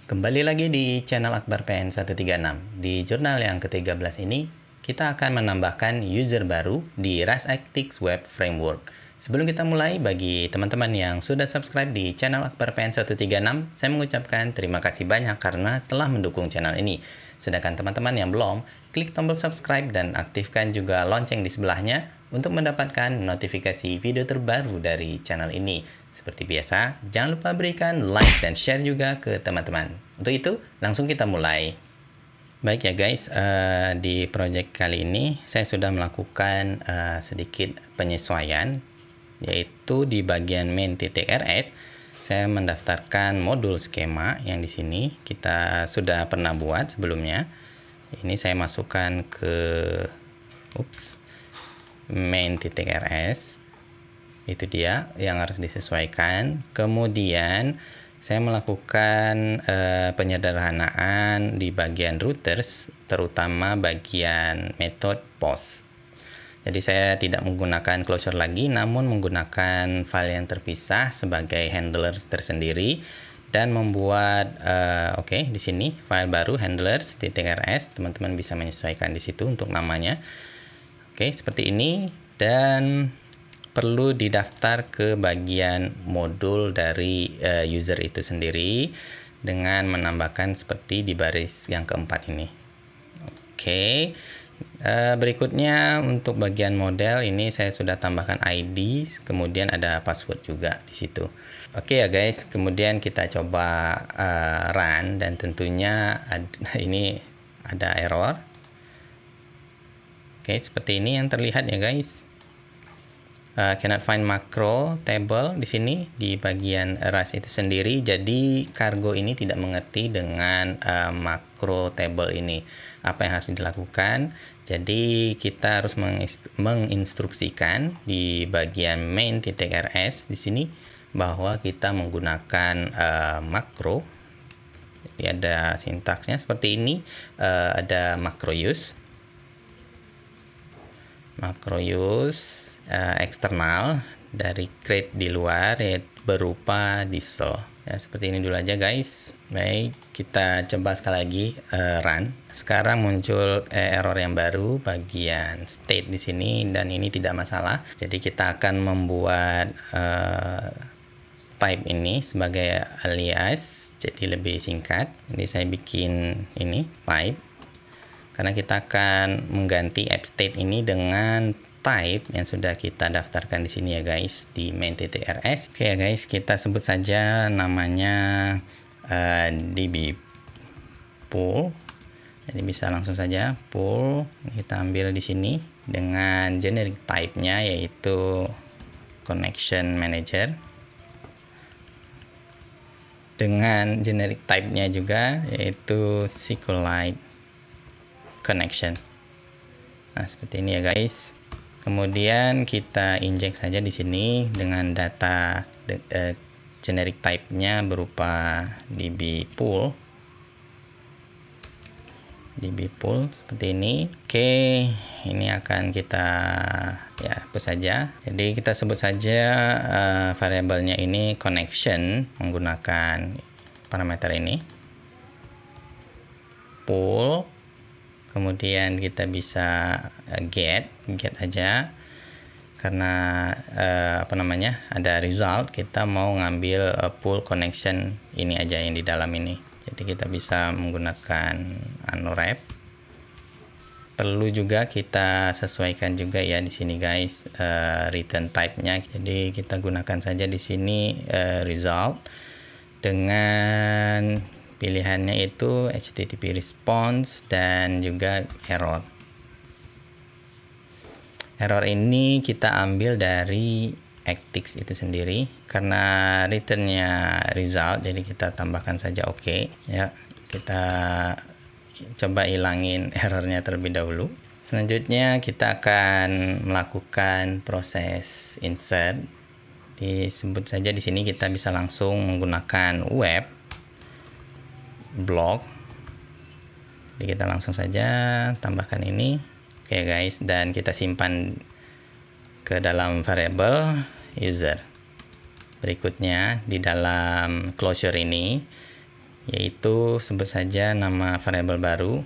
Kembali lagi di channel Akbar PN136. Di jurnal yang ke-13 ini, kita akan menambahkan user baru di ResActix Web Framework. Sebelum kita mulai, bagi teman-teman yang sudah subscribe di channel Akbar PN136, saya mengucapkan terima kasih banyak karena telah mendukung channel ini. Sedangkan teman-teman yang belum, klik tombol subscribe dan aktifkan juga lonceng di sebelahnya untuk mendapatkan notifikasi video terbaru dari channel ini. Seperti biasa, jangan lupa berikan like dan share juga ke teman-teman. Untuk itu, langsung kita mulai. Baik ya guys, di project kali ini saya sudah melakukan sedikit penyesuaian, yaitu di bagian main.rs saya mendaftarkan modul skema yang di sini kita sudah pernah buat sebelumnya. Ini saya masukkan ke main.rs. Itu dia yang harus disesuaikan. Kemudian saya melakukan penyederhanaan di bagian routers, terutama bagian method post. Jadi saya tidak menggunakan closure lagi, namun menggunakan file yang terpisah sebagai handlers tersendiri dan membuat di sini file baru handlers.rs. Teman-teman bisa menyesuaikan di situ untuk namanya. Seperti ini, dan perlu didaftar ke bagian modul dari user itu sendiri dengan menambahkan seperti di baris yang keempat ini. Berikutnya untuk bagian model ini saya sudah tambahkan ID, kemudian ada password juga di situ. Ya guys, kemudian kita coba run dan tentunya ini ada error. Seperti ini yang terlihat ya guys. Cannot find macro table di sini di bagian RAS itu sendiri. Jadi cargo ini tidak mengerti dengan macro table ini. Apa yang harus dilakukan? Jadi kita harus menginstruksikan di bagian main.rs di sini bahwa kita menggunakan makro. Jadi ada sintaksnya seperti ini. Ada macro use eksternal dari crate di luar, yaitu berupa diesel. Seperti ini dulu aja guys. Baik, kita coba sekali lagi run. Sekarang muncul error yang baru bagian state di sini, dan ini tidak masalah. Jadi kita akan membuat type ini sebagai alias, jadi lebih singkat. Jadi saya bikin ini type, karena kita akan mengganti app state ini dengan type yang sudah kita daftarkan di sini ya guys, di main.rs. Ya guys, kita sebut saja namanya db pool. Jadi bisa langsung saja pool. Kita ambil di sini dengan generic type-nya yaitu connection manager. Dengan generic type-nya juga yaitu SQLite connection. Nah, seperti ini ya guys. Kemudian kita injek saja di sini dengan data generic type-nya berupa db pool seperti ini. Ini akan kita hapus saja. Jadi kita sebut saja variabelnya ini connection menggunakan parameter ini pool. Kemudian kita bisa get aja, karena ada result, kita mau ngambil pool connection ini aja yang di dalam ini. Jadi kita bisa menggunakan unwrap. Perlu juga kita sesuaikan juga ya di sini guys return type-nya. Jadi kita gunakan saja di sini result dengan pilihannya itu HTTP response dan juga error. Error ini kita ambil dari Actix itu sendiri, karena returnnya result, jadi kita tambahkan saja ya. Kita coba hilangin errornya terlebih dahulu. Selanjutnya kita akan melakukan proses insert. Disebut saja di sini kita bisa langsung menggunakan web blog. Jadi kita langsung saja tambahkan ini. Guys, dan kita simpan ke dalam variabel user. Berikutnya di dalam closure ini yaitu sebut saja nama variabel baru,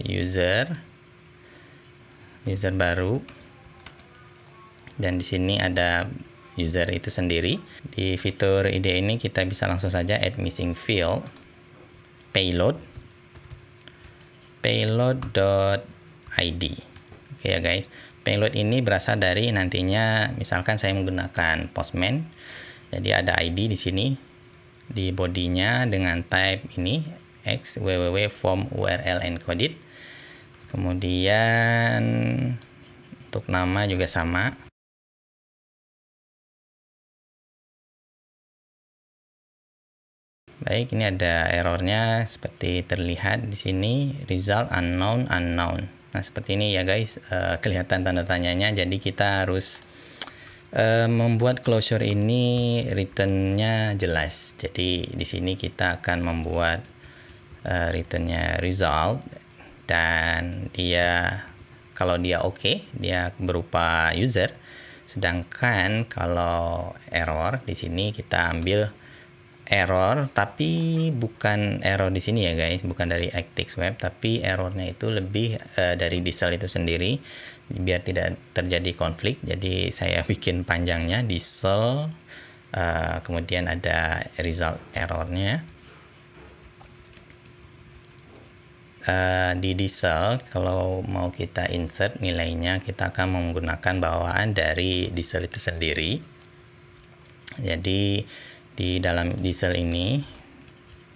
user baru, dan di sini ada user itu sendiri. Di fitur IDE ini kita bisa langsung saja add missing field, payload.id. Oke ya guys, payload ini berasal dari nantinya misalkan saya menggunakan Postman. Jadi ada ID di sini di bodinya dengan type ini x www form URL encoded. Kemudian untuk nama juga sama. Baik, ini ada errornya seperti terlihat di sini, result unknown. Nah, seperti ini ya guys, kelihatan tanda tanyanya. Jadi kita harus membuat closure ini returnnya jelas. Jadi di sini kita akan membuat returnnya result, dan dia kalau dia oke, dia berupa user. Sedangkan kalau error di sini kita ambil error, tapi bukan error di sini ya guys, bukan dari Actix Web, tapi errornya itu lebih dari Diesel itu sendiri, biar tidak terjadi konflik. Jadi saya bikin panjangnya Diesel, kemudian ada result errornya. Di Diesel kalau mau kita insert nilainya, kita akan menggunakan bawaan dari Diesel itu sendiri. Jadi di dalam Diesel ini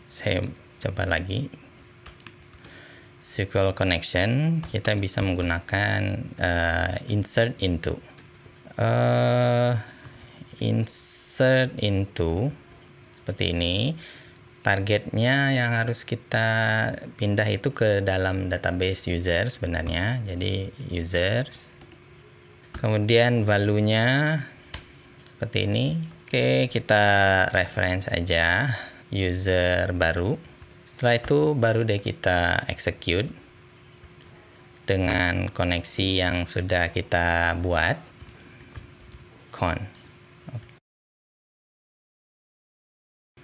saya coba lagi SQL connection, kita bisa menggunakan insert into seperti ini. Targetnya yang harus kita pindah itu ke dalam database user sebenarnya. Jadi users, kemudian value-nya seperti ini. Oke, kita reference aja user baru. Setelah itu baru deh kita execute dengan koneksi yang sudah kita buat.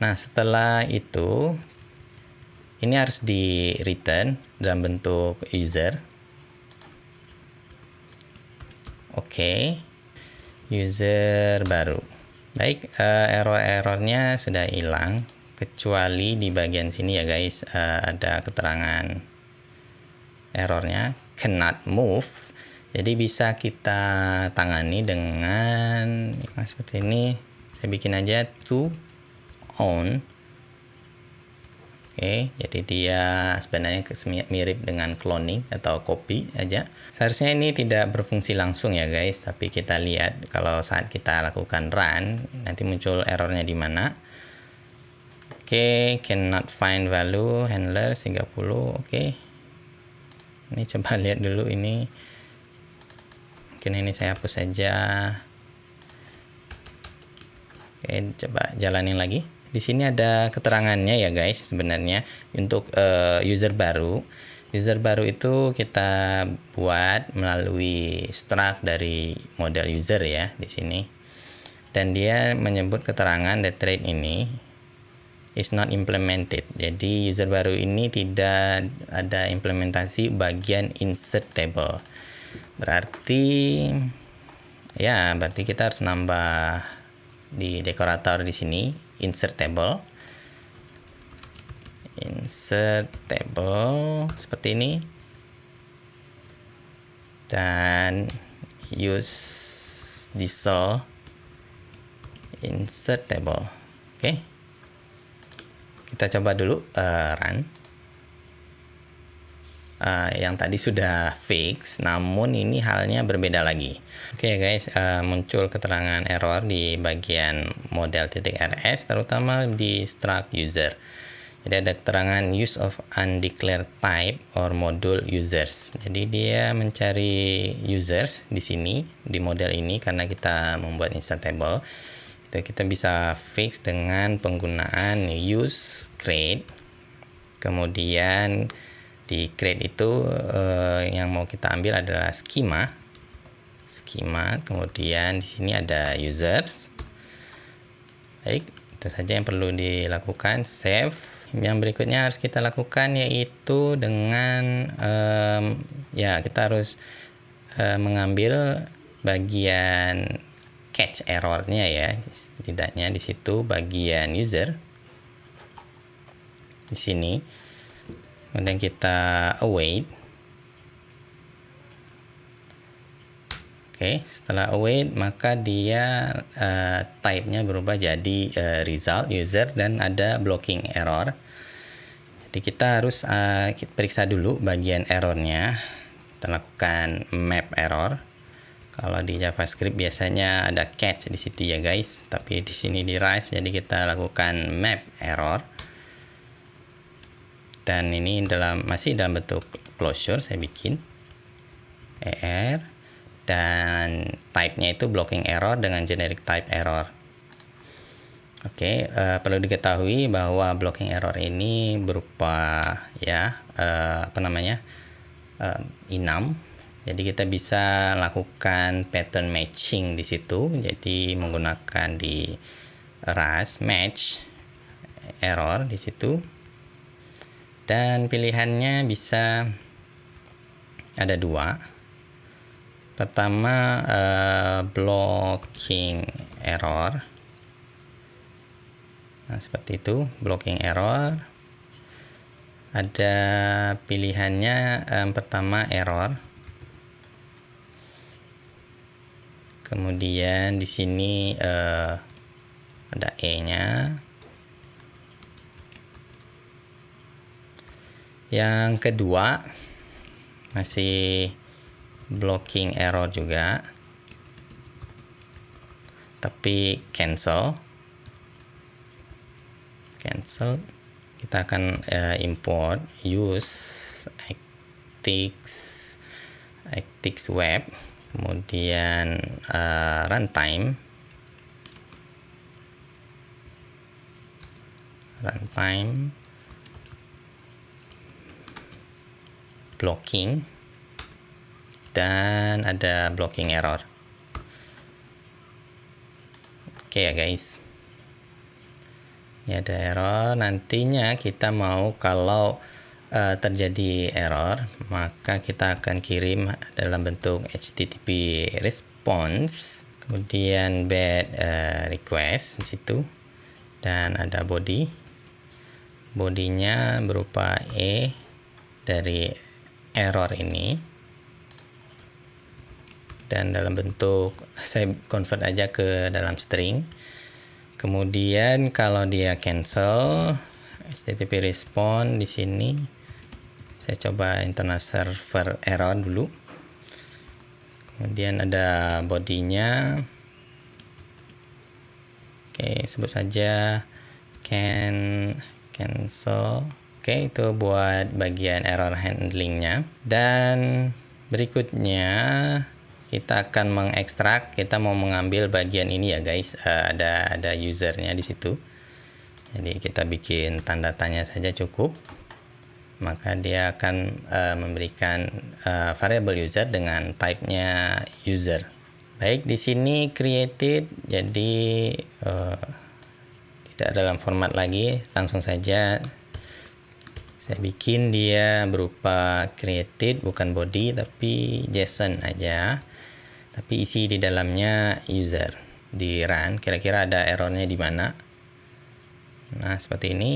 Nah, setelah itu ini harus di return dalam bentuk user. Oke, user baru. Baik, error-errornya sudah hilang, kecuali di bagian sini ya guys, ada keterangan errornya cannot move. Jadi bisa kita tangani dengan seperti ini. Saya bikin aja to own. Oke, jadi dia sebenarnya mirip dengan cloning atau copy aja. Seharusnya ini tidak berfungsi langsung ya guys, tapi kita lihat kalau saat kita lakukan run, nanti muncul errornya di mana. Oke, cannot find value handler 30. Oke. Ini coba lihat dulu ini. Mungkin ini saya hapus saja. Oke, coba jalanin lagi. Di sini ada keterangannya ya guys, sebenarnya untuk user baru. User baru itu kita buat melalui struct dari model user ya di sini. Dan dia menyebut keterangan the thread ini is not implemented. Jadi user baru ini tidak ada implementasi bagian insert table. Berarti kita harus nambah di dekorator di sini insert table seperti ini, dan use Diesel insert table. Oke, kita coba dulu run. Yang tadi sudah fix, namun ini halnya berbeda lagi. Oke guys, muncul keterangan error di bagian model.rs, terutama di struct user. Jadi ada keterangan use of undeclared type or module users. Jadi dia mencari users di sini di model ini karena kita membuat insert table. Itu kita bisa fix dengan penggunaan use create. Kemudian di create itu yang mau kita ambil adalah schema, kemudian di sini ada users. Baik, itu saja yang perlu dilakukan. Save. yang berikutnya harus kita lakukan yaitu dengan ya kita harus mengambil bagian catch errornya ya, setidaknya di situ bagian user di sini. Kemudian kita await. Oke, setelah await maka dia type-nya berubah jadi result user dan ada blocking error. Jadi kita harus periksa dulu bagian errornya. Kita lakukan map error. Kalau di JavaScript biasanya ada catch di situ ya guys, tapi di sini di Rust jadi kita lakukan map error. Dan ini masih dalam bentuk closure, saya bikin er dan type-nya itu blocking error dengan generic type error. Oke, perlu diketahui bahwa blocking error ini berupa ya enum. Jadi kita bisa lakukan pattern matching di situ. Jadi menggunakan di Rust match error di situ. Dan pilihannya bisa ada dua. Pertama blocking error. Nah, seperti itu, blocking error. Ada pilihannya pertama error. Kemudian di sini ada E-nya. Yang kedua masih blocking error juga, tapi cancel. Kita akan import use Actix web, kemudian runtime blocking, dan ada blocking error. Oke ya guys, ini ada error. Nantinya kita mau kalau terjadi error, maka kita akan kirim dalam bentuk HTTP response, kemudian bad request di situ, dan ada bodinya berupa E dari error ini, dan dalam bentuk saya convert aja ke dalam string. Kemudian kalau dia cancel HTTP response di sini, saya coba internal server error dulu. Kemudian ada bodinya. Oke, sebut saja cancel. Oke, itu buat bagian error handlingnya. Dan berikutnya kita akan mengekstrak. Kita mau mengambil bagian ini ya guys. Ada usernya di situ. Jadi kita bikin tanda tanya saja cukup. Maka dia akan memberikan variable user dengan type-nya user. Baik, di sini created, jadi tidak dalam format lagi, langsung saja saya bikin dia berupa created, bukan body tapi JSON aja, tapi isi di dalamnya user. Di run, kira-kira ada errornya di mana. Nah, seperti ini.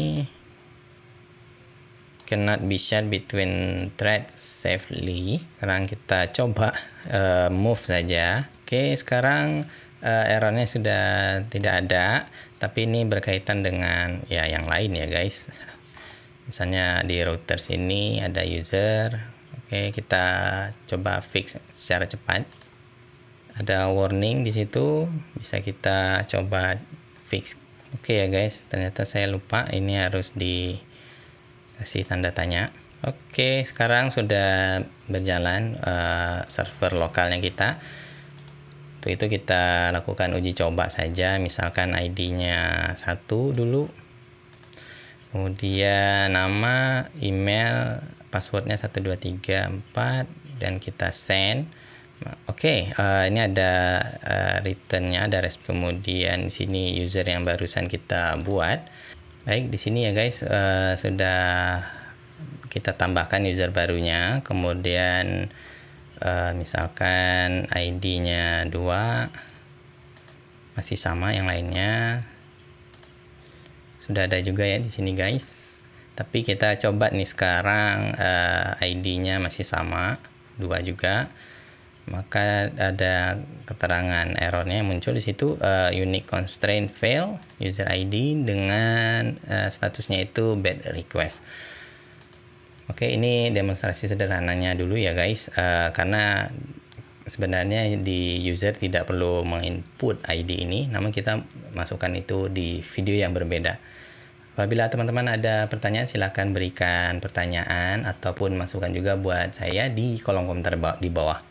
Cannot be shared between threads safely. Sekarang kita coba move saja. Oke, sekarang errornya sudah tidak ada, tapi ini berkaitan dengan ya yang lain ya guys. Misalnya di routers ini ada user. Oke, kita coba fix secara cepat. Ada warning di situ, bisa kita coba fix. Oke ya guys, ternyata saya lupa ini harus kasih tanda tanya. Oke, sekarang sudah berjalan server lokalnya kita. Untuk itu kita lakukan uji coba saja. Misalkan ID-nya 1 dulu. Kemudian nama, email, passwordnya 1234 dan kita send. Oke, ini ada returnnya, ada kemudian di sini user yang barusan kita buat. Baik, di sini ya guys, sudah kita tambahkan user barunya, kemudian misalkan ID-nya 2, masih sama yang lainnya. Sudah ada juga ya di sini guys. Tapi kita coba nih sekarang ID-nya masih sama, 2 juga. Maka ada keterangan errornya muncul di situ, unique constraint fail user ID dengan statusnya itu bad request. Oke, ini demonstrasi sederhananya dulu ya guys, karena sebenarnya di user tidak perlu menginput ID ini, namun kita masukkan itu di video yang berbeda. Apabila teman-teman ada pertanyaan, silahkan berikan pertanyaan ataupun masukan juga buat saya di kolom komentar di bawah.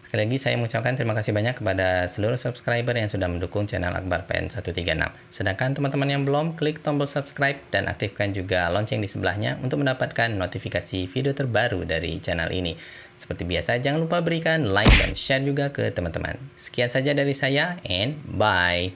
Sekali lagi saya mengucapkan terima kasih banyak kepada seluruh subscriber yang sudah mendukung channel Akbar PN 136. Sedangkan teman-teman yang belum, klik tombol subscribe dan aktifkan juga lonceng di sebelahnya untuk mendapatkan notifikasi video terbaru dari channel ini. Seperti biasa, jangan lupa berikan like dan share juga ke teman-teman. Sekian saja dari saya, and bye!